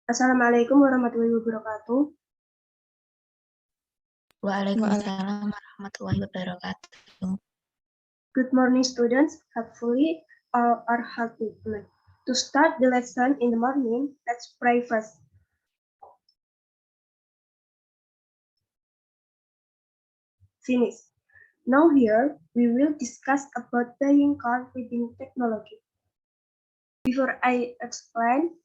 Assalamualaikum warahmatullahi wabarakatuh. Waalaikumsalam warahmatullahi wabarakatuh. Good morning, students. Hopefully, all are happy. To start the lesson in the morning, let's pray first. Finish. Now here, we will discuss about buying car within technology. Before I explain,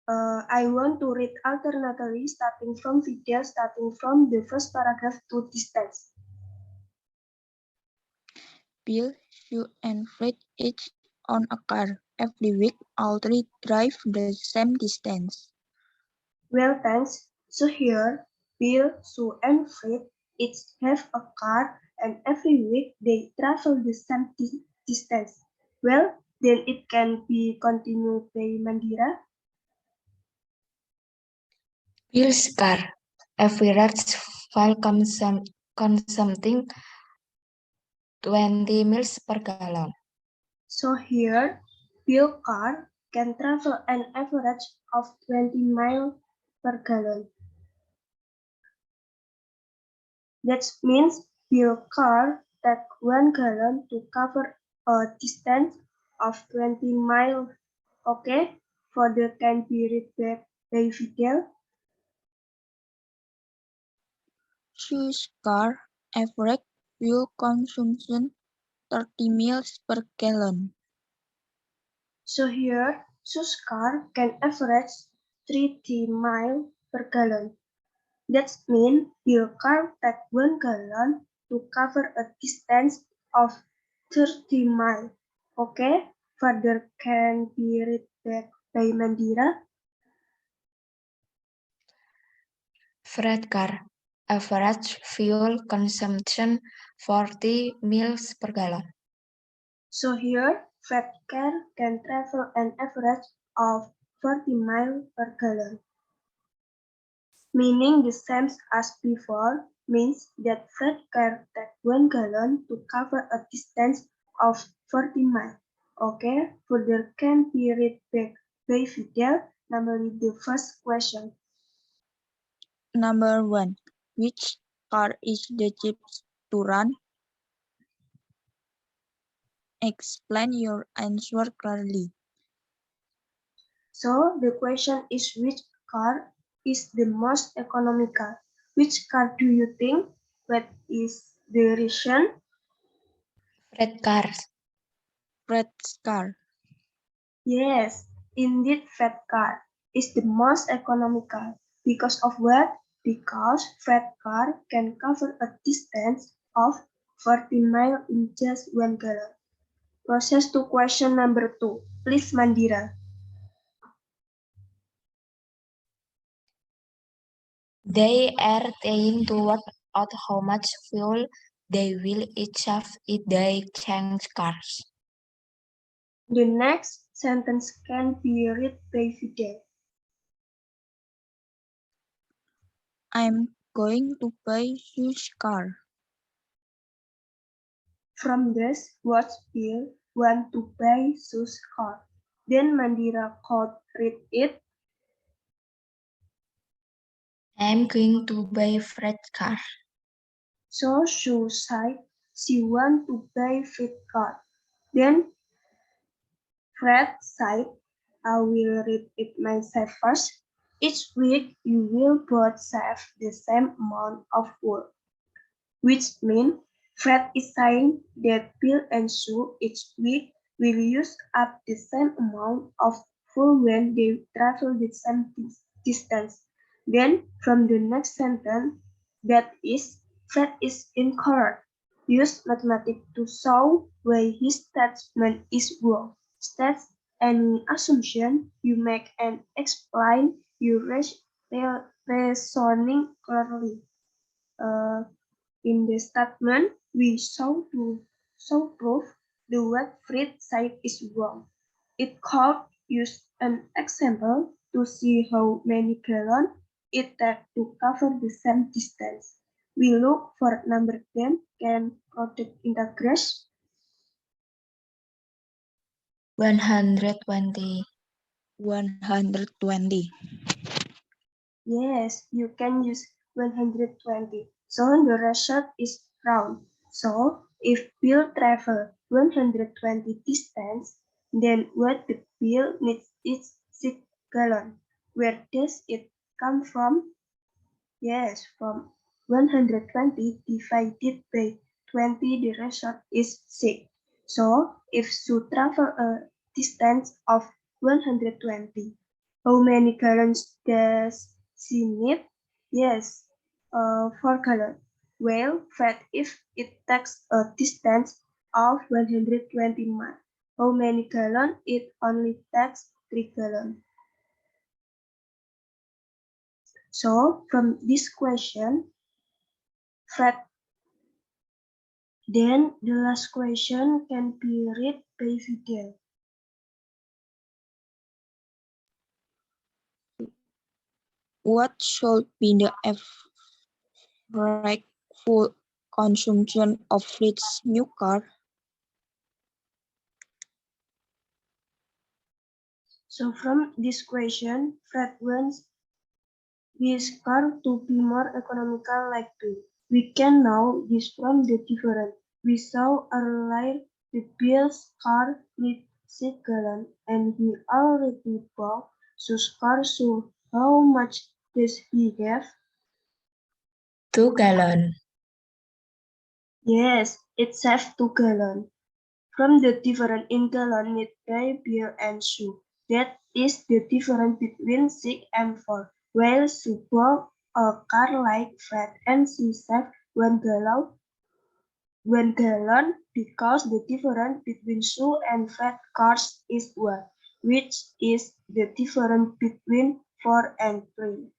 I want to read alternately starting from the first paragraph to this text. Bill, Sue, and Fred each own a car. Every week, all three drive the same distance. Well, thanks. So here, Bill, Sue, and Fred each have a car, and every week they travel the same distance. Well, then it can be continued by Mandira. Bill's car. Average fuel consuming 20 miles per gallon. So here, Bill car can travel an average of 20 miles per gallon. That means Bill car takes 1 gallon to cover a distance of 20 miles. Okay, further can be read back by video. Sue's car average fuel consumption 30 miles per gallon. So here, Sue's car can average 30 miles per gallon. That means your car takes 1 gallon to cover a distance of 30 miles. Okay, further can be read back by Mandira. Freight car. Average fuel consumption 40 miles per gallon. So here, freight car can travel an average of 40 miles per gallon. Meaning the same as before means that freight car takes 1 gallon to cover a distance of 40 miles. Okay, further can be read back by video, namely the first question. Number 1. Which car is the cheapest to run? Explain your answer clearly. So the question is which car is the most economical? Which car do you think? What is the reason? Freight cars. Fred's car. Yes, indeed freight car is the most economical. Because of what? Because freight car can cover a distance of 40 miles in just 1 gallon. Process to question number 2. Please Mandira. They are trying to work out how much fuel they will each have if they change cars. The next sentence can be read by video. I'm going to buy Sue's car. From this, what Bill want to buy Sue's car? Then Mandira could read it. I'm going to buy freight car. So Sue said she want to buy Fred car. Then Fred said, I will read it myself first. Each week you will both save the same amount of work. Which means Fred is saying that Bill and Sue each week will use up the same amount of fuel when they travel the same distance. Then from the next sentence, that is, Fred is incorrect. Use mathematics to show why his statement is wrong. State any assumption you make and explain your reasoning clearly. In the statement, we show proof the what Fred said is wrong. It could use an example to see how many gallons it takes to cover the same distance. We look for number 10 can product integration. 120. 120. Yes, you can use 120. So the result is round. So if Bill travel 120 distance, then what the bill needs is 6 gallon. Where does it come from? Yes, from 120 divided by 20, the result is 6. So, if Sue travel a distance of 120, how many gallons does she need? Yes, 4 gallons. Well, but if it takes a distance of 120 miles, how many gallons? It only takes 3 gallons. So, from this question, Fred. Then the last question can be read by video. What should be the average fuel consumption of Fritz' new car? So from this question, Fred wants his car to be more economical like Bill. We can know this from the difference. We saw earlier the Bill's car needs 6 gallons and he already bought Sue's car, so how much does he have? 2 gallon. Yes, it saves 2 gallons. From the difference in gallon need by Bill and Sue. That is the difference between 6 and 4. While Sue bought a car like Fred and she saved 1 gallon because the difference between Sue and Fred cars is 1, which is the difference between 4 and 3.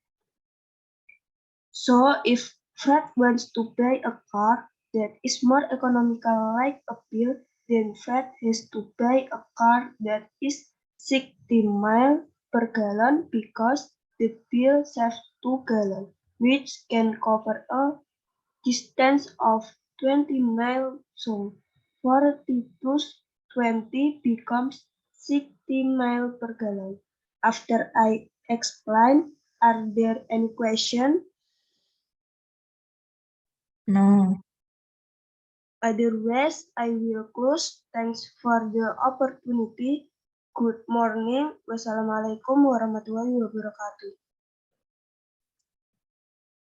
So if Fred wants to buy a car that is more economical like a Bill, then Fred has to buy a car that is 60 miles per gallon because the Bill saves 2 gallons, which can cover a distance of 20 miles. So 40 plus 20 becomes 60 miles per gallon. After I explain, are there any questions? No. Otherwise, I will close. Thanks for the opportunity. Good morning. Wassalamualaikum warahmatullahi wabarakatuh.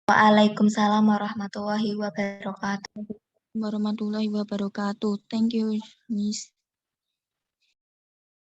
Waalaikumsalam warahmatullahi wabarakatuh. Warahmatullahi wabarakatuh. Thank you, Miss.